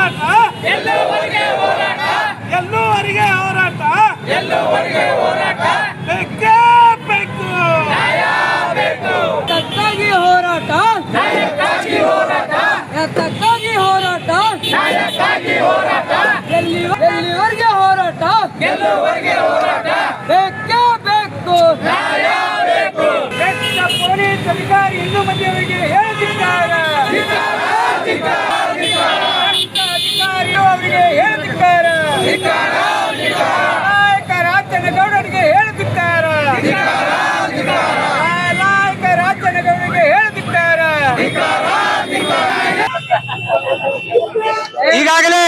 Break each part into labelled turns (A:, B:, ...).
A: ಹೋರಾಟ ಎಲ್ಲೂವರೆಗೆ ಹೋರಾಟ ಬೇಕೇ ಬೇಕು
B: ತಕ್ಕಾಗಿ ಹೋರಾಟ ತಕ್ಕಾಗಿ ಹೋರಾಟ ಎಲ್ಲಿವರೆಗೆ ಹೋರಾಟ ಬೇಕೇ ಬೇಕು
A: ಪೊಲೀಸ್ ಅಧಿಕಾರಿ ಇನ್ನೂ ಮಂದಿಯವರಿಗೆ ಹೇಳುತ್ತಿದ್ದಾರೆ ಅಧಿಕಾರಿ ಅವರಿಗೆ ಹೇಳುತ್ತಿದ್ದಾರೆ ನಾಯಕ ರಾಜನಗೌಡರಿಗೆ ಹೇಳುತ್ತಿದ್ದಾರೆ ನಾಯಕ ರಾಜನಗೌಡರಿಗೆ ಹೇಳುತ್ತಿದ್ದಾರೆ
C: ಈಗಾಗಲೇ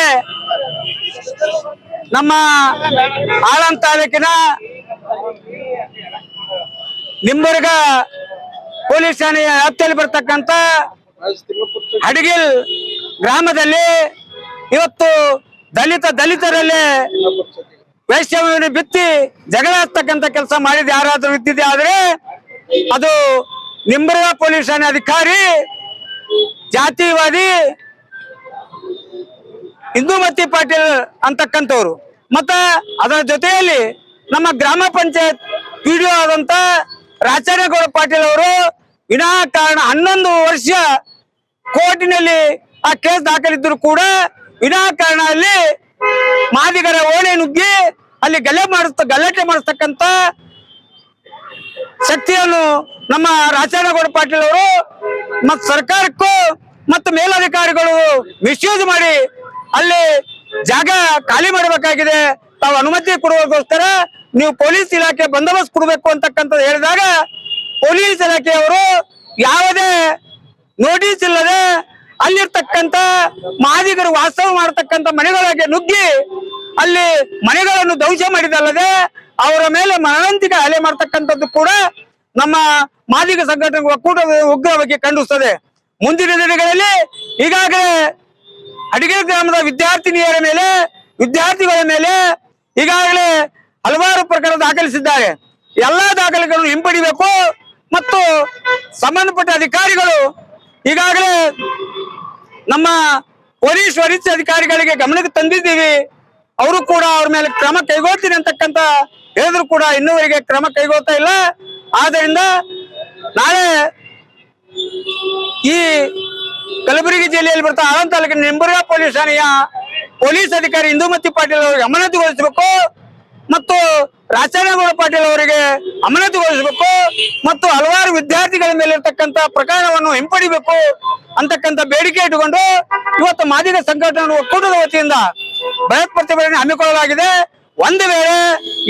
C: ನಮ್ಮ ಆಳಂದ ತಾಲೂಕಿನ ನಿಂಬರ್ಗ ಪೊಲೀಸ್ ಠಾಣೆಯ ವ್ಯಾಪ್ತಿಯಲ್ಲಿ ಬರ್ತಕ್ಕಂಥ ಹಡಗಿಲ್ ಗ್ರಾಮದಲ್ಲಿ ಇವತ್ತು ದಲಿತರಲ್ಲಿ ವೈಷಮ್ಯವನ್ನು ಬಿತ್ತಿ ಜಗಳ ಹತ್ತಕ್ಕಂಥ ಕೆಲಸ ಮಾಡಿದ ಯಾರಾದ್ರೂ ಇದ್ದಿದೆ ಆದ್ರೆ ಅದು ನಿಂಬರ್ಗ ಪೊಲೀಸ್ ಠಾಣೆ ಅಧಿಕಾರಿ ಜಾತಿವಾದಿ ಇಂದುಮತಿ ಪಾಟೀಲ್ ಅಂತಕ್ಕಂಥವ್ರು ಮತ್ತ ಅದರ ಜೊತೆಯಲ್ಲಿ ನಮ್ಮ ಗ್ರಾಮ ಪಂಚಾಯತ್ ಪಿಡಿಒ ಆದಂತ ರಾಚೇಗೌಡ ಪಾಟೀಲ್ ಅವರು ವಿನಾಕಾರಣ 11 ವರ್ಷ ಕೋರ್ಟಿನಲ್ಲಿ ಆ ಕೇಸ್ ದಾಖಲಿದ್ದರೂ ಕೂಡ ವಿನಾಕಾರಣ ಅಲ್ಲಿ ಮಾದಿಗರ ಓಣೆ ನುಗ್ಗಿ ಅಲ್ಲಿ ಗಲಾಟೆ ಮಾಡಿಸ್ತಕ್ಕಂಥ ಶಕ್ತಿಯನ್ನು ನಮ್ಮ ರಾಚೇಗೌಡ ಪಾಟೀಲ್ ಅವರು ಮತ್ತು ಸರ್ಕಾರಕ್ಕೂ ಮತ್ತು ಮೇಲಧಿಕಾರಿಗಳು ಮಿಸ್ಯೂಸ್ ಮಾಡಿ ಅಲ್ಲಿ ಜಾಗ ಖಾಲಿ ಮಾಡಬೇಕಾಗಿದೆ ತಾವು ಅನುಮತಿ ಕೊಡುವಗೋಸ್ಕರ ನೀವು ಪೊಲೀಸ್ ಇಲಾಖೆ ಬಂದೋಬಸ್ತ್ ಕೊಡಬೇಕು ಅಂತಕ್ಕಂಥದ್ದು ಹೇಳಿದಾಗ ಪೊಲೀಸ್ ಇಲಾಖೆಯವರು ಯಾವುದೇ ನೋಟಿಸ್ ಇಲ್ಲದೆ ಅಲ್ಲಿರ್ತಕ್ಕಂಥ ಮಾದಿಗರು ವಾಸ್ತವ ಮಾಡತಕ್ಕಂಥ ಮನೆಗಳಿಗೆ ನುಗ್ಗಿ ಅಲ್ಲಿ ಮನೆಗಳನ್ನು ಧ್ವಂಸ ಮಾಡಿದಲ್ಲದೆ ಅವರ ಮೇಲೆ ಮರಣಾಂತಿಕ ಹಲ್ಲೆ ಮಾಡ್ತಕ್ಕಂಥದ್ದು ಕೂಡ ನಮ್ಮ ಮಾದಿಗ ಸಂಘಟನೆ ಒಕ್ಕೂಟದ ಉಗ್ರವಾಗಿ ಖಂಡಿಸುತ್ತದೆ. ಮುಂದಿನ ದಿನಗಳಲ್ಲಿ ಈಗಾಗಲೇ ಅಡಿಗೆ ಗ್ರಾಮದ ವಿದ್ಯಾರ್ಥಿಗಳ ಮೇಲೆ ಈಗಾಗಲೇ ಹಲವಾರು ಪ್ರಕರಣ ದಾಖಲಿಸಿದ್ದಾರೆ. ಎಲ್ಲಾ ದಾಖಲೆಗಳನ್ನು ಹಿಂಪಡಿಬೇಕು ಮತ್ತು ಸಂಬಂಧಪಟ್ಟ ಅಧಿಕಾರಿಗಳು ಈಗಾಗಲೇ ನಮ್ಮ ಪೊಲೀಸ್ ವರಿಷ್ಠ ಅಧಿಕಾರಿಗಳಿಗೆ ಗಮನಕ್ಕೆ ತಂದಿದ್ದೀವಿ. ಅವರು ಕೂಡ ಅವ್ರ ಮೇಲೆ ಕ್ರಮ ಕೈಗೊಳ್ತೀನಿ ಅಂತಕ್ಕಂಥ ಹೇಳಿದ್ರು ಕೂಡ ಇನ್ನೂವರೆಗೆ ಕ್ರಮ ಕೈಗೊಳ್ತಾ ಇಲ್ಲ. ಆದ್ದರಿಂದ ನಾಳೆ ಈ ಕಲಬುರಗಿ ಜಿಲ್ಲೆಯಲ್ಲಿ ಬರ್ತಾ ಆಳಂದ ತಾಲೂಕಿನ ನಿಂಬರ್ಗ ಪೊಲೀಸ್ ಠಾಣೆಯ ಪೊಲೀಸ್ ಅಧಿಕಾರಿ ಇಂದುಮತಿ ಪಾಟೀಲ್ ಅವರಿಗೆ ಅಮಾನತುಗೊಳಿಸಬೇಕು ಮತ್ತು ರಾಚೇಗೌಡ ಪಾಟೀಲ್ ಅವರಿಗೆ ಅಮಾನತುಗೊಳಿಸಬೇಕು ಮತ್ತು ಹಲವಾರು ವಿದ್ಯಾರ್ಥಿಗಳ ಮೇಲೆ ಇರ್ತಕ್ಕಂಥ ಪ್ರಕರಣವನ್ನು ಹಿಂಪಡಿಬೇಕು ಅಂತಕ್ಕಂಥ ಬೇಡಿಕೆ ಇಟ್ಟುಕೊಂಡು ಇವತ್ತು ಮಾದಿಗ ಸಂಘಟನೆ ಒಕ್ಕೂಟದ ವತಿಯಿಂದ ಬೃಹತ್ ಪ್ರತಿಭಟನೆ ಹಮ್ಮಿಕೊಳ್ಳಲಾಗಿದೆ. ಒಂದು ವೇಳೆ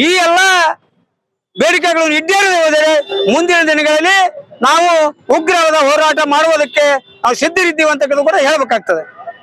C: ಈ ಎಲ್ಲ ಬೇಡಿಕೆಗಳನ್ನು ಈಡೇರದೆ ಹೋದರೆ ಮುಂದಿನ ದಿನಗಳಲ್ಲಿ ನಾವು ಉಗ್ರವಾದ ಹೋರಾಟ ಮಾಡುವುದಕ್ಕೆ ನಾವು ಸಿದ್ಧರಿದ್ದೀವಿ ಅಂತಕ್ಕಂಥ ಕೂಡ ಹೇಳಬೇಕಾಗ್ತದೆ.